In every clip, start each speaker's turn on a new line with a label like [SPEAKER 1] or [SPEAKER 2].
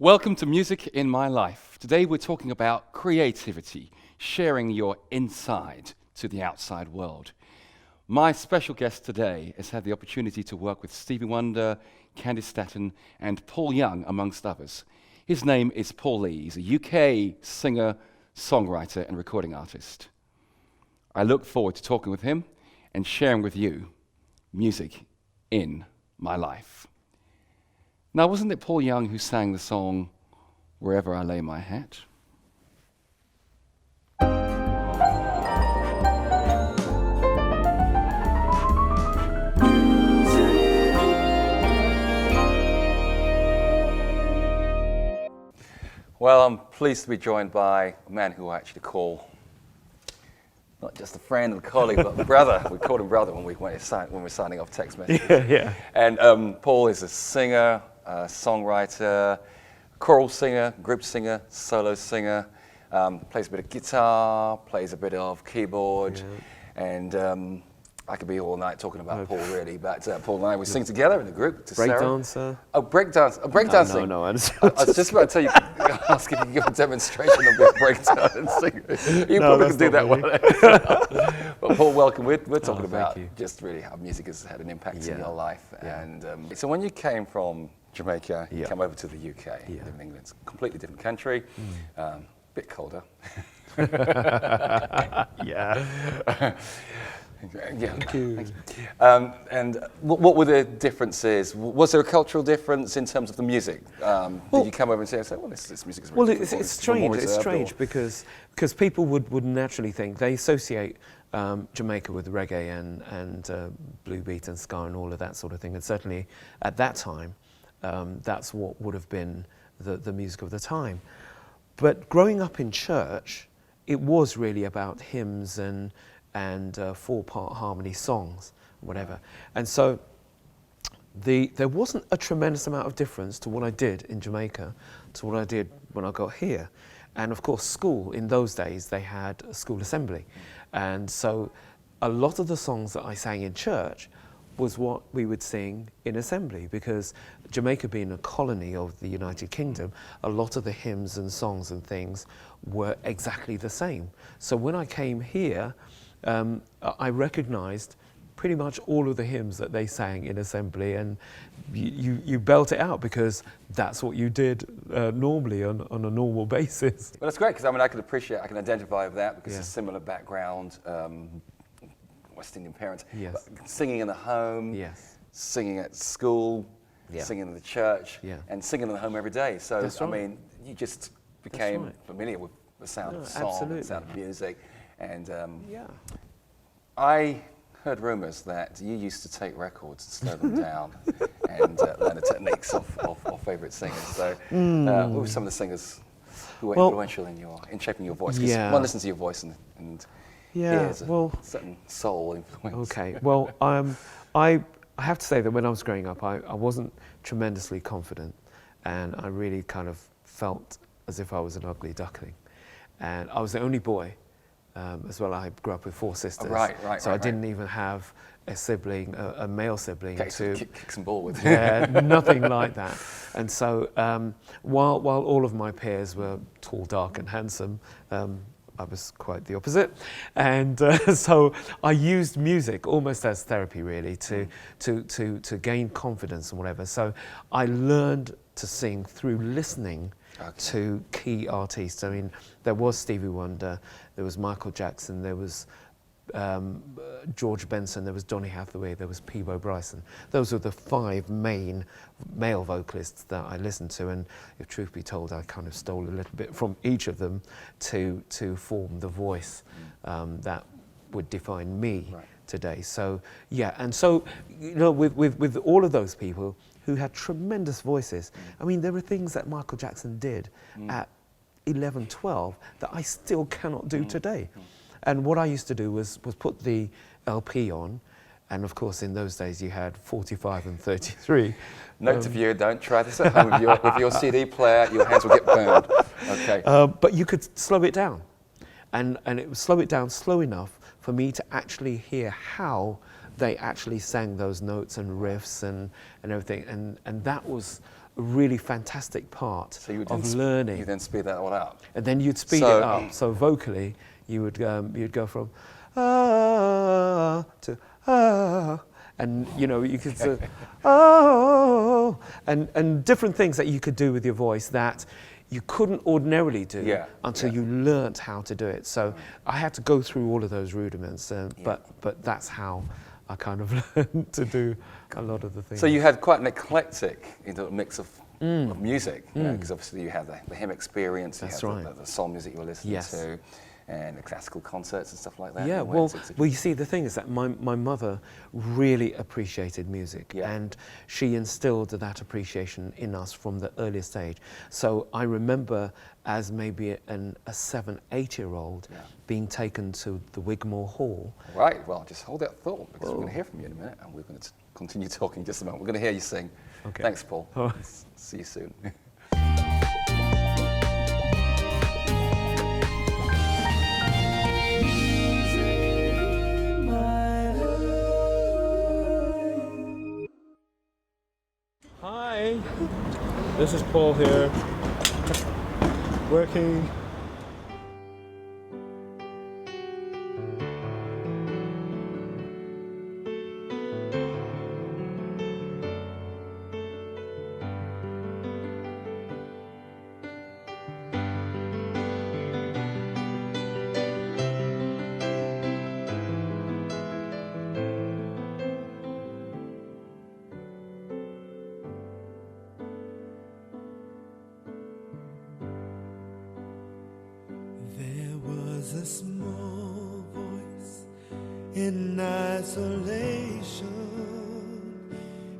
[SPEAKER 1] Welcome to Music in My Life. Today we're talking about creativity, sharing your inside to the outside world. My special guest today has had the opportunity to work with Stevie Wonder, Candice Staton, and Paul Young, amongst others. His name is Paul Lee. He's a UK singer, songwriter, and recording artist. I look forward to talking with him and sharing with you music in my life. Now, wasn't it Paul Young who sang the song, Wherever I Lay My Hat? Well, I'm pleased to be joined by a man who I actually call not just a friend and a colleague, but a brother. We called him brother when we're signing off text messages.
[SPEAKER 2] Yeah.
[SPEAKER 1] And Paul is a singer, songwriter, choral singer, group singer, solo singer, plays a bit of guitar, plays a bit of keyboard, and I could be all night talking about Paul, really, but Paul and I, we sing together in a group.
[SPEAKER 2] Breakdancer.
[SPEAKER 1] Oh, breakdancing.
[SPEAKER 2] No.
[SPEAKER 1] I was just about to tell you, ask if you can give a demonstration of the breakdancing. You probably could do that one. But Paul, welcome. We're talking about just really how music has had an impact in your life.
[SPEAKER 2] Yeah.
[SPEAKER 1] And so when you came from Jamaica, you came over to the UK, you live in England. It's a completely different country, bit colder.
[SPEAKER 2] Yeah.
[SPEAKER 1] Yeah, thank you. And what were the differences? Was there a cultural difference in terms of the music? Did you come over and say, well, this music is really
[SPEAKER 2] it's strange. It's strange because people would naturally think they associate Jamaica with reggae and blue beat and ska and all of that sort of thing. And certainly at that time, that's what would have been the music of the time. But growing up in church, it was really about hymns and four-part harmony songs, whatever. And so there wasn't a tremendous amount of difference to what I did in Jamaica to what I did when I got here. And of course, school, in those days, they had a school assembly. And so a lot of the songs that I sang in church was what we would sing in assembly, because Jamaica being a colony of the United Kingdom, a lot of the hymns and songs and things were exactly the same. So when I came here, I recognized pretty much all of the hymns that they sang in assembly, and you belt it out because that's what you did normally on a normal basis.
[SPEAKER 1] Well, that's great, because I can identify with that because it's a similar background, West Indian parents, singing in the home, singing at school, singing in the church, and singing in the home every day. So, you just became familiar with the sound of song, the sound of music. And I heard rumours that you used to take records and slow them down and learn the techniques of favourite singers. So who were some of the singers who were influential in shaping your voice? Because one listens to your voice and hears a certain soul influence.
[SPEAKER 2] Okay, well, I have to say that when I was growing up, I wasn't tremendously confident, and I really kind of felt as if I was an ugly duckling. And I was the only boy. As well, I grew up with four sisters. So I didn't even have a sibling, a male sibling to
[SPEAKER 1] kick some ball with.
[SPEAKER 2] Nothing like that. And so while all of my peers were tall, dark, and handsome, I was quite the opposite. And so I used music almost as therapy, really, to gain confidence and whatever. So I learned to sing through listening to key artists. I mean, there was Stevie Wonder, there was Michael Jackson, there was George Benson, there was Donny Hathaway, there was Peabo Bryson. Those were the five main male vocalists that I listened to, and if truth be told, I kind of stole a little bit from each of them to form the voice that would define me today. So and so with all of those people who had tremendous voices. I mean, there were things that Michael Jackson did at 11, 12 that I still cannot do today. And what I used to do was put the LP on, and of course in those days you had 45 and 33.
[SPEAKER 1] Note to viewer, don't try this at home with your CD player, your hands will get burned. Okay.
[SPEAKER 2] But you could slow it down, and it would slow it down slow enough for me to actually hear how they actually sang those notes and riffs and everything, and that was a really fantastic part of learning.
[SPEAKER 1] You then speed that all up.
[SPEAKER 2] And then you'd speed it up. So vocally, you'd go from ah to ah, and you know you could say oh, and different things that you could do with your voice that you couldn't ordinarily do until you learnt how to do it. So I had to go through all of those rudiments, but that's how I kind of learned to do a lot of the things.
[SPEAKER 1] So you had quite an eclectic mix of music, because obviously you had the hymn experience, you had the soul music you were listening to, and the classical concerts and stuff like that.
[SPEAKER 2] Yeah, well, you see, the thing is that my mother really appreciated music, and she instilled that appreciation in us from the earliest age. So I remember as maybe a 7, 8-year-old being taken to the Wigmore Hall.
[SPEAKER 1] Right, well, just hold that thought, because we're going to hear from you in a minute, and we're going to continue talking in just a moment. We're going to hear you sing.
[SPEAKER 2] Okay.
[SPEAKER 1] Thanks, Paul. See you soon.
[SPEAKER 3] Hi, this is Paul here, working.
[SPEAKER 4] A small voice in isolation,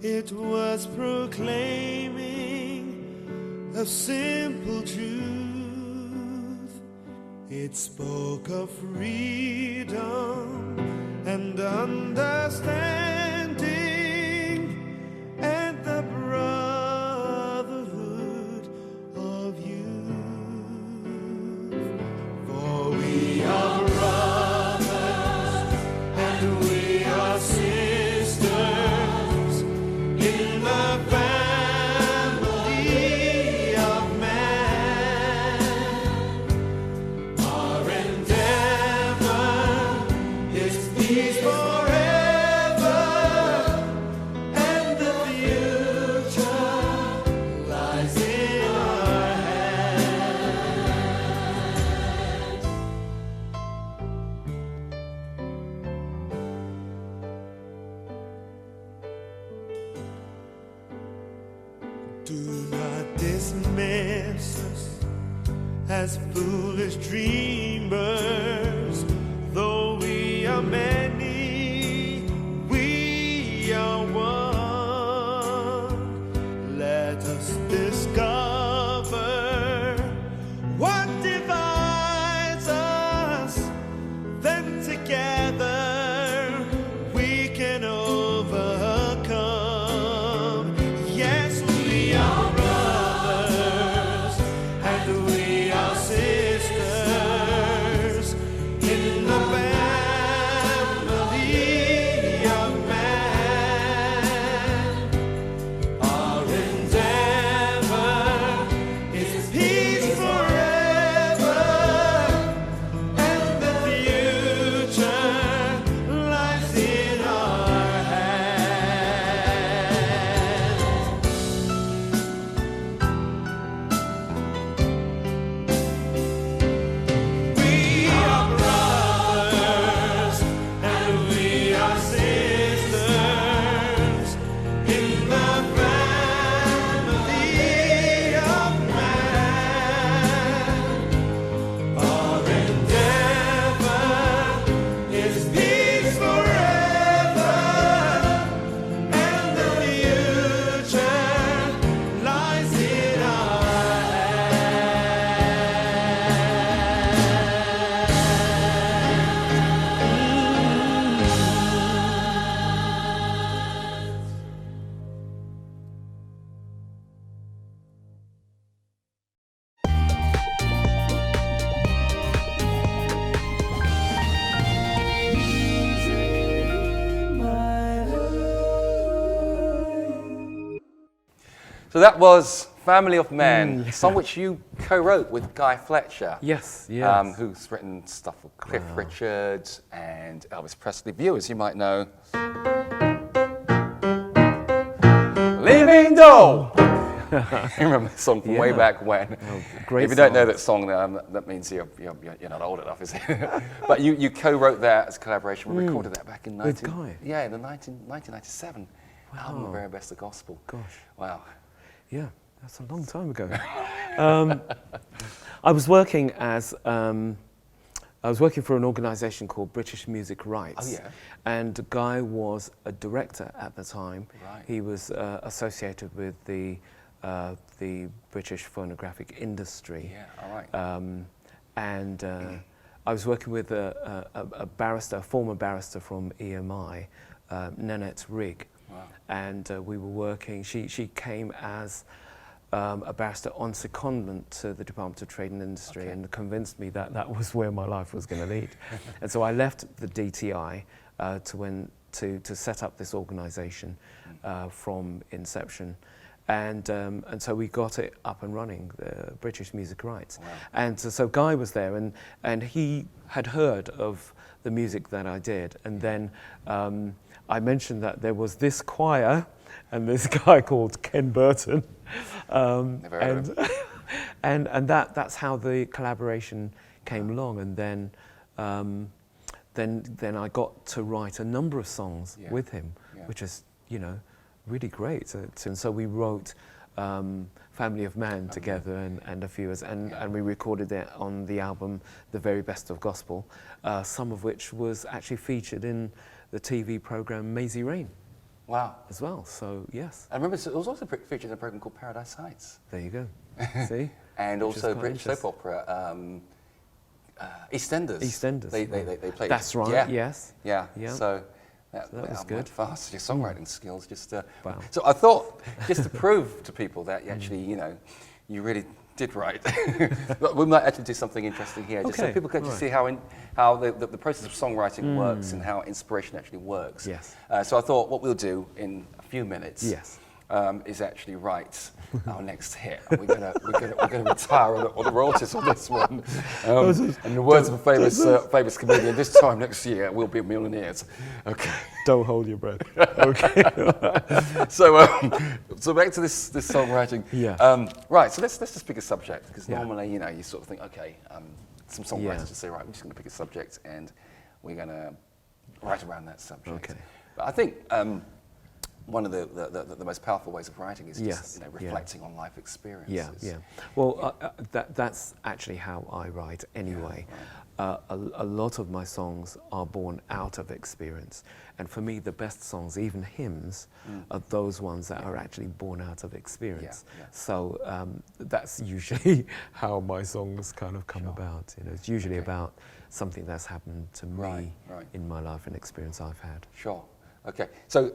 [SPEAKER 4] it was proclaiming a simple truth. It spoke of freedom and understanding and the brotherhood of youth. For we are brothers and we are sisters in the family of man. Our endeavor is peace forever, and the future lies in our hands. Do not dismiss us as foolish dreamers, though we are many, we are one. Let us discover what divides us, then together we can overcome. Yes, we are brothers and we are sisters
[SPEAKER 1] So that was Family of Men, a song which you co-wrote with Guy Fletcher.
[SPEAKER 2] Yes, yes.
[SPEAKER 1] Who's written stuff for Cliff Richards and Elvis Presley. Viewers, you might know. Living Doll! You remember the song from way back when?
[SPEAKER 2] Oh, great
[SPEAKER 1] if you don't know
[SPEAKER 2] song.
[SPEAKER 1] that song, that means you're not old enough, is it? But you co-wrote that as a collaboration. We recorded that back in
[SPEAKER 2] With Guy?
[SPEAKER 1] Yeah, in the 1997 album, The Very Best of Gospel.
[SPEAKER 2] Gosh.
[SPEAKER 1] Wow.
[SPEAKER 2] Yeah, that's a long time ago. I was working for an organisation called British Music Rights.
[SPEAKER 1] Oh, yeah.
[SPEAKER 2] And Guy was a director at the time.
[SPEAKER 1] Right.
[SPEAKER 2] He was associated with the British phonographic industry.
[SPEAKER 1] Yeah, all right.
[SPEAKER 2] And I was working with a barrister, a former barrister from EMI, Nanette Rigg.
[SPEAKER 1] Wow.
[SPEAKER 2] And we were working, she came as a barrister on secondment to the Department of Trade and Industry,
[SPEAKER 1] Okay.
[SPEAKER 2] and convinced me that that was where my life was going to lead. And so I left the DTI to set up this organisation from inception. And so we got it up and running, the British Music Rights.
[SPEAKER 1] Wow.
[SPEAKER 2] And so Guy was there, and he had heard of the music that I did. And then I mentioned that there was this choir and this guy called Ken Burton.
[SPEAKER 1] Never heard of him.
[SPEAKER 2] And that's how the collaboration came along. And then I got to write a number of songs with him, which is, really great. And so we wrote Family of Man together and a few others, and we recorded it on the album The Very Best of Gospel, some of which was actually featured in the TV program Maisie Rain
[SPEAKER 1] Wow.
[SPEAKER 2] as well. So yes,
[SPEAKER 1] I remember it was also featured in a program called Paradise Heights.
[SPEAKER 2] there you go. See,
[SPEAKER 1] And
[SPEAKER 2] Which is
[SPEAKER 1] also
[SPEAKER 2] quite
[SPEAKER 1] British soap opera, EastEnders.
[SPEAKER 2] EastEnders.
[SPEAKER 1] They played.
[SPEAKER 2] That's right.
[SPEAKER 1] Yeah.
[SPEAKER 2] Yes.
[SPEAKER 1] Yeah.
[SPEAKER 2] Yeah.
[SPEAKER 1] So that
[SPEAKER 2] was
[SPEAKER 1] album
[SPEAKER 2] good.
[SPEAKER 1] went fast. Your songwriting skills just.
[SPEAKER 2] Wow.
[SPEAKER 1] So I thought just to prove to people that you actually, you really did write. We might actually do something interesting here, just so
[SPEAKER 2] Okay,
[SPEAKER 1] people can just
[SPEAKER 2] right.
[SPEAKER 1] see how the process of songwriting works and how inspiration actually works.
[SPEAKER 2] Yes.
[SPEAKER 1] So I thought what we'll do in a few minutes.
[SPEAKER 2] Yes.
[SPEAKER 1] Is actually write our next hit. We're gonna retire all the royalties on this one. In the words of a famous comedian, this time next year we'll be millionaires. Okay.
[SPEAKER 2] Don't hold your breath. Okay.
[SPEAKER 1] So back to this songwriting.
[SPEAKER 2] Yeah.
[SPEAKER 1] Right. So let's just pick a subject, because
[SPEAKER 2] Yeah.
[SPEAKER 1] normally you sort of think, okay, some songwriters just say, right, we're just going to pick a subject and we're going to write around that subject.
[SPEAKER 2] Okay.
[SPEAKER 1] But I think one of the most powerful ways of writing is just
[SPEAKER 2] Yes,
[SPEAKER 1] reflecting on life experiences.
[SPEAKER 2] Yeah, yeah. Well, that's actually how I write anyway. A lot of my songs are born out of experience. And for me, the best songs, even hymns, are those ones that are actually born out of experience.
[SPEAKER 1] Yeah, yeah.
[SPEAKER 2] So that's usually how my songs kind of come about. It's usually about something that's happened to me
[SPEAKER 1] Right.
[SPEAKER 2] in my life, an experience I've had.
[SPEAKER 1] Sure. Okay. So,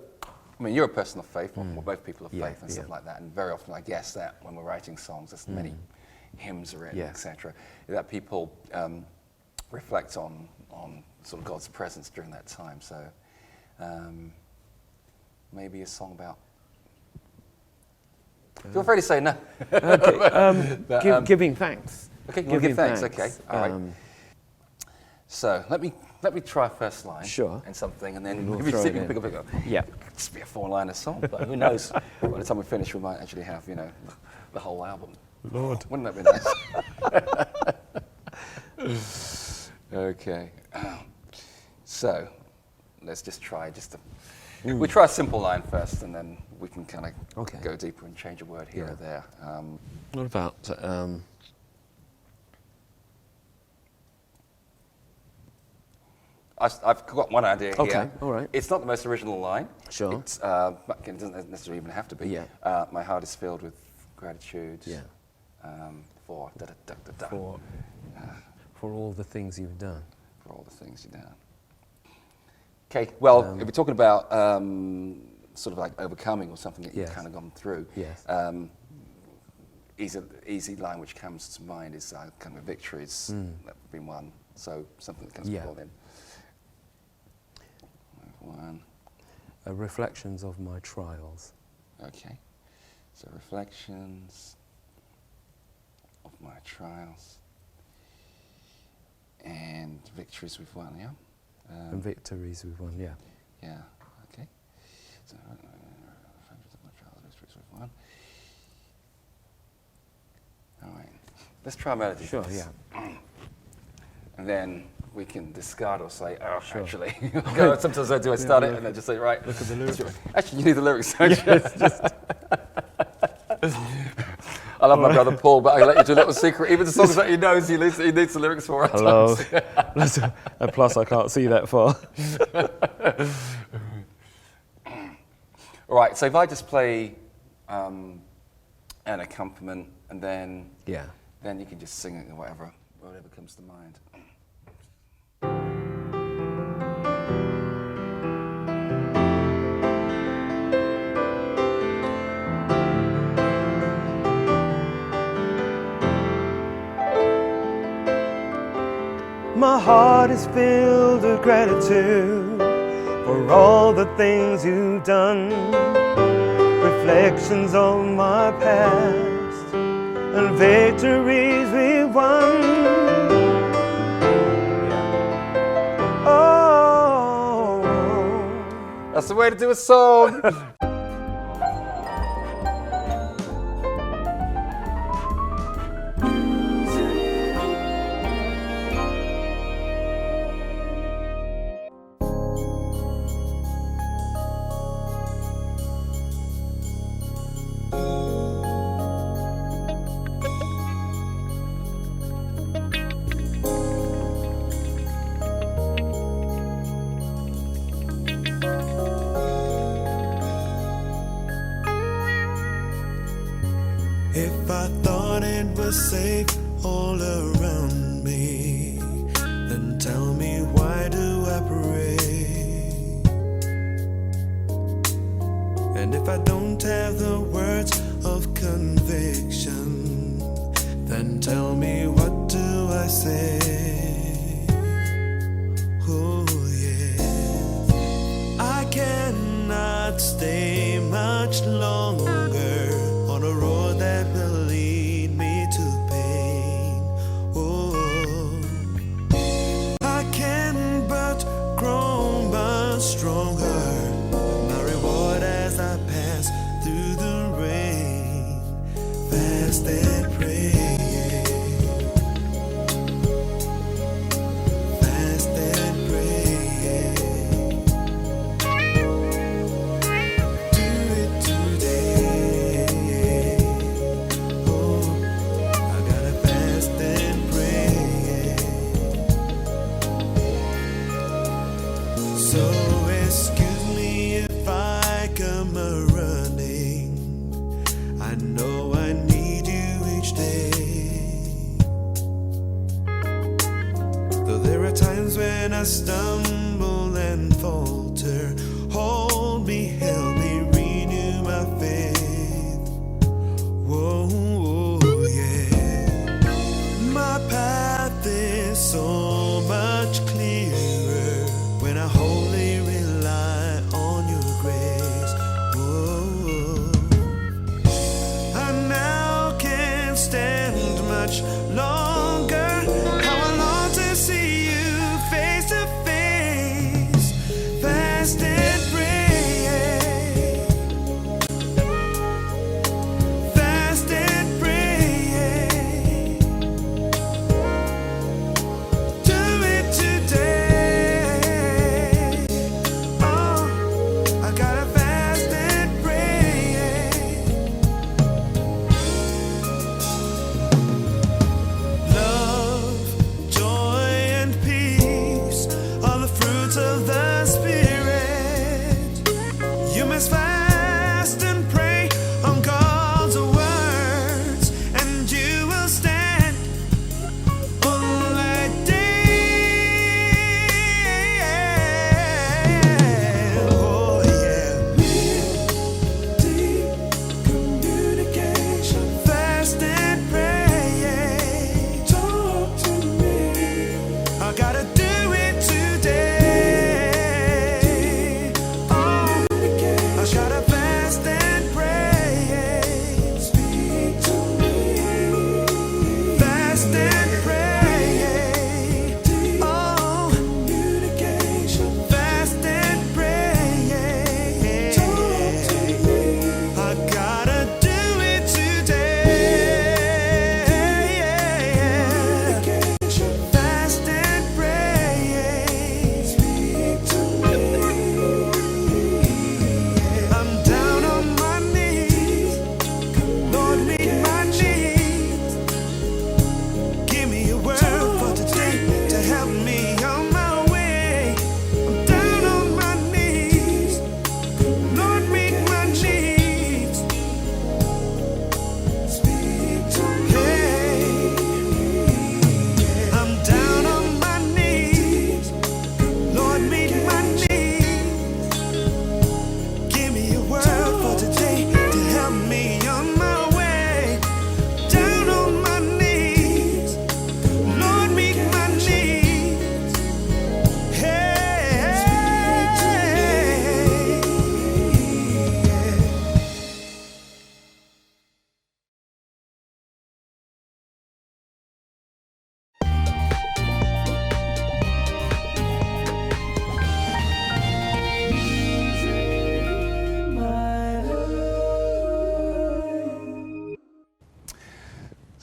[SPEAKER 1] I mean, you're a person of faith, or we're both people of
[SPEAKER 2] Yeah,
[SPEAKER 1] faith and stuff
[SPEAKER 2] yeah.
[SPEAKER 1] like that. And very often, I guess that when we're writing songs, there's many hymns written,
[SPEAKER 2] Yeah.
[SPEAKER 1] etc., that people reflect on sort of God's presence during that time. So, maybe a song about. Feel free to say no.
[SPEAKER 2] Okay,
[SPEAKER 1] But,
[SPEAKER 2] giving thanks.
[SPEAKER 1] Okay, you want to give
[SPEAKER 2] Giving
[SPEAKER 1] thanks. Okay, all right. So let me try first line.
[SPEAKER 2] Sure.
[SPEAKER 1] And something, and then
[SPEAKER 2] We'll
[SPEAKER 1] maybe
[SPEAKER 2] throw
[SPEAKER 1] see
[SPEAKER 2] it
[SPEAKER 1] if we can
[SPEAKER 2] in.
[SPEAKER 1] pick up.
[SPEAKER 2] Yeah.
[SPEAKER 1] Just be a 4-liner song, but who knows? By the time we finish, we might actually have the whole album.
[SPEAKER 2] Lord.
[SPEAKER 1] Wouldn't that be nice? Okay. So let's just try we try a simple line first, and then we can kind of
[SPEAKER 2] Okay.
[SPEAKER 1] go deeper and change a word here or there.
[SPEAKER 2] What about
[SPEAKER 1] I've got one idea here.
[SPEAKER 2] Okay, all right.
[SPEAKER 1] It's not the most original line.
[SPEAKER 2] Sure.
[SPEAKER 1] It's, but it doesn't necessarily even have to be.
[SPEAKER 2] Yeah.
[SPEAKER 1] My heart is filled with gratitude.
[SPEAKER 2] Yeah.
[SPEAKER 1] For da da da da da.
[SPEAKER 2] for all the things you've done?
[SPEAKER 1] For all the things you've done. Okay. Well, if we're talking about sort of like overcoming or something that you've
[SPEAKER 2] Yes.
[SPEAKER 1] kind of gone through.
[SPEAKER 2] Yes.
[SPEAKER 1] Easy line which comes to mind is kind of victories that have been won. So something that comes
[SPEAKER 2] Yeah.
[SPEAKER 1] before then. One.
[SPEAKER 2] Reflections of my trials.
[SPEAKER 1] Okay. So reflections of my trials and victories we've won, yeah?
[SPEAKER 2] And victories we've won, yeah.
[SPEAKER 1] Yeah, okay. So reflections of my trials, victories we've won. All right, let's try a melody.
[SPEAKER 2] Sure,
[SPEAKER 1] please.
[SPEAKER 2] yeah.
[SPEAKER 1] And then we can discard or say, oh,
[SPEAKER 2] Sure.
[SPEAKER 1] actually. Sometimes I do, I start it and I just say, right.
[SPEAKER 3] Look at the lyrics.
[SPEAKER 1] Actually, you need the lyrics, don't you? I love my brother Paul, but I let you do a little secret. Even the songs that he knows, he needs the lyrics for.
[SPEAKER 2] Hello. And plus, I can't see that far.
[SPEAKER 1] All right, so if I just play an accompaniment and then
[SPEAKER 2] Yeah.
[SPEAKER 1] you can just sing it or whatever comes to mind.
[SPEAKER 2] My heart is filled with gratitude for all the things you've done. Reflections of my past and victories we've won. Oh,
[SPEAKER 1] That's the way to do a song.
[SPEAKER 4] If I thought it was safe all around me, then tell me, why do I pray? And if I don't have the words of conviction, then tell me, what do I say? Oh yeah, I cannot stay much longer on a road that will lead me to pain. Oh, I can but grow much stronger. My reward as I pass through the rain, fast and pray. Fast and pray. Do it today. Oh, I gotta fast and pray. So excuse me if I come a-running. I know I need you each day. Though there are times when I stumble and falter, hold me, help me, renew my faith. Whoa, yeah. My path is so much clearer when I wholly rely on your grace. Whoa, I now can't stand much longer. How I long to see you face to face. Fast and pray. Fast and pray.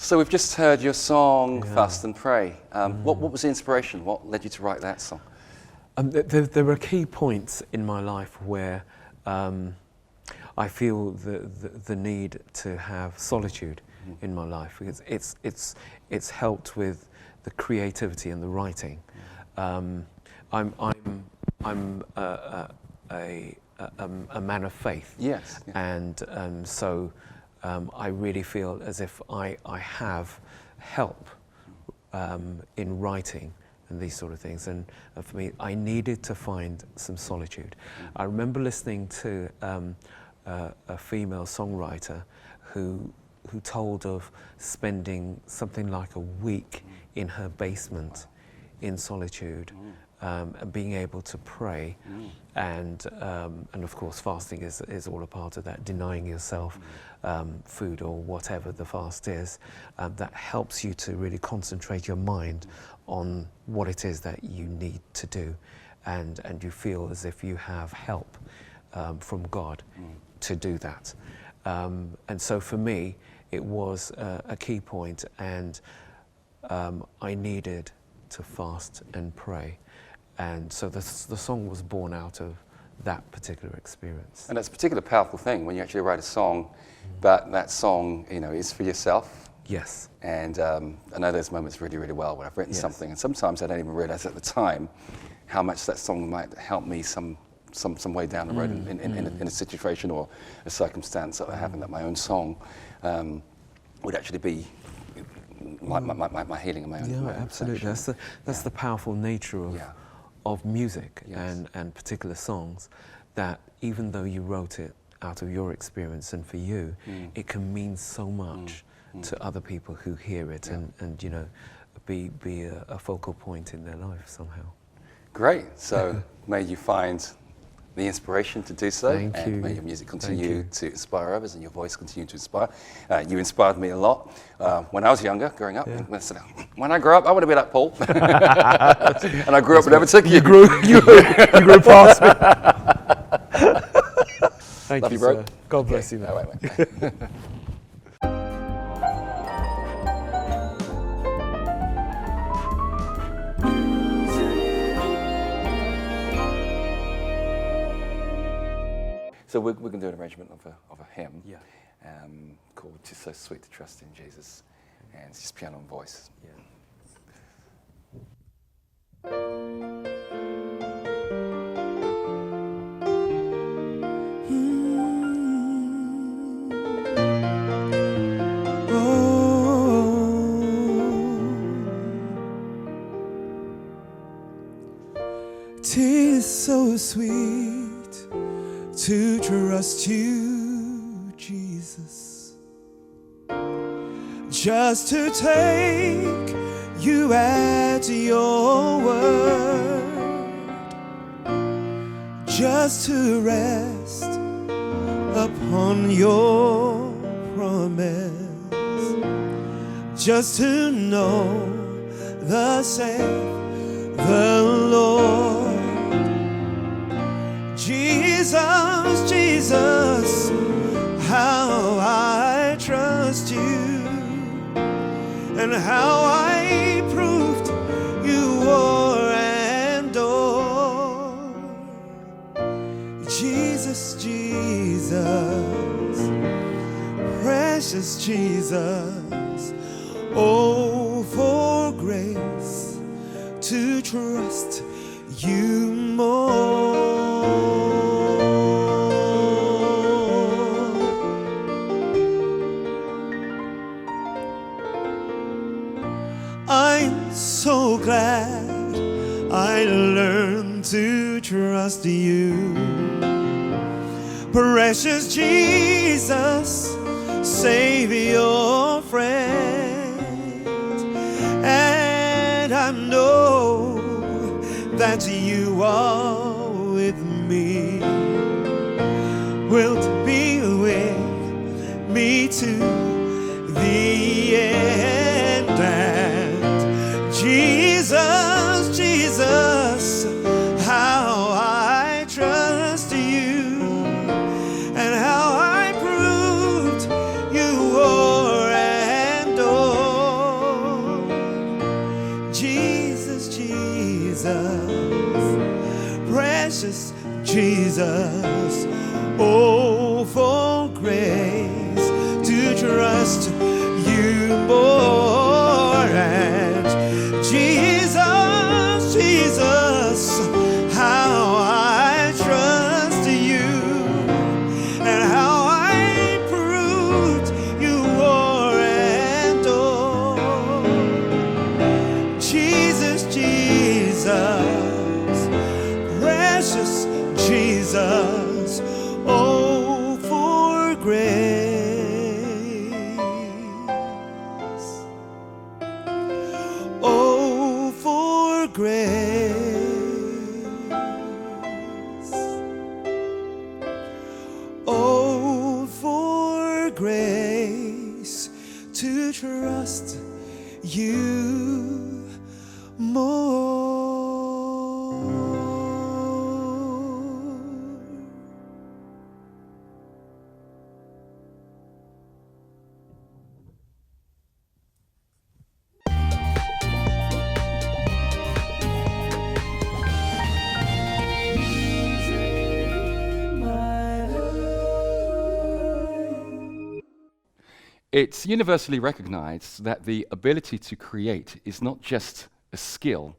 [SPEAKER 1] So we've just heard your song, Fast and Pray. What was the inspiration? What led you to write that song?
[SPEAKER 2] There were key points in my life where I feel the need to have solitude in my life, because it's helped with the creativity and the writing. I'm a man of faith.
[SPEAKER 1] Yes.
[SPEAKER 2] And so I really feel as if I have help in writing and these sort of things. And for me, I needed to find some solitude. I remember listening to a female songwriter who told of spending something like a week in her basement in solitude, and being able to pray, and of course fasting is all a part of that, denying yourself food or whatever the fast is, that helps you to really concentrate your mind on what it is that you need to do, and you feel as if you have help from God to do that. And so for me, it was a key point, and I needed to fast and pray. And so the song was born out of that particular experience.
[SPEAKER 1] And it's a particularly powerful thing when you actually write a song, but that song, is for yourself.
[SPEAKER 2] Yes.
[SPEAKER 1] And I know there's moments really, really well when I've written something, and sometimes I don't even realize at the time how much that song might help me some way down the road in a situation or a circumstance that I have, and that my own song would actually be my healing and my own.
[SPEAKER 2] Yeah,
[SPEAKER 1] my own
[SPEAKER 2] absolutely. That's the powerful nature of music and particular songs, that even though you wrote it out of your experience and for you, it can mean so much to other people who hear it, and be a focal point in their life somehow.
[SPEAKER 1] Great. So may you find the inspiration to do so.
[SPEAKER 2] Thank you.
[SPEAKER 1] May your music continue to inspire others, and your voice continue to inspire. You inspired me a lot when I was younger, growing up. And when I grow up, I want to be like Paul. And I grew up and never took you.
[SPEAKER 2] You grew past me. Thank
[SPEAKER 1] Love
[SPEAKER 2] you,
[SPEAKER 1] you, bro.
[SPEAKER 2] sir. God bless you, man.
[SPEAKER 1] Oh, wait. So we're going to do an arrangement of a hymn called "'Tis So Sweet to Trust in Jesus," and it's just piano and voice.
[SPEAKER 4] "'Tis so sweet to trust you, Jesus, just to take you at your word, just to rest upon your promise, just to know thus saith the Lord. Jesus, Jesus, how I trust you, and how I proved you o'er and o'er. Jesus, Jesus, precious Jesus, oh, for grace to trust you more. I'm so glad I learned to trust you, precious Jesus, Savior, friend. And I know that you are with me, wilt be with me to the end. And Jesus, Jesus, how I trust you, and how I proved you o'er and o'er. Jesus, Jesus, precious Jesus. Oh, for grace to trust you more. And Jesus, Jesus, how I trust you, and how I proved you more and all. Jesus, Jesus, precious Jesus, oh, for grace, oh, for grace, oh, for grace to trust you more.
[SPEAKER 1] It's universally recognized that the ability to create is not just a skill,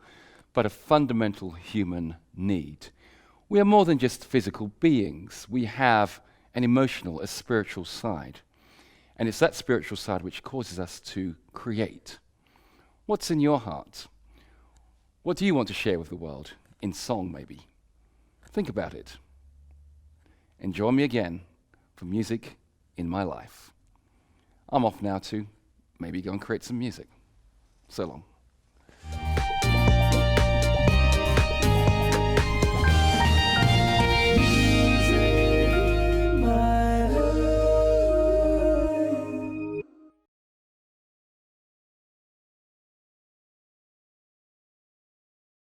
[SPEAKER 1] but a fundamental human need. We are more than just physical beings. We have an emotional, a spiritual side. And it's that spiritual side which causes us to create. What's in your heart? What do you want to share with the world? In song, maybe. Think about it. And join me again for Music in My Life. I'm off now to maybe go and create some music. So long.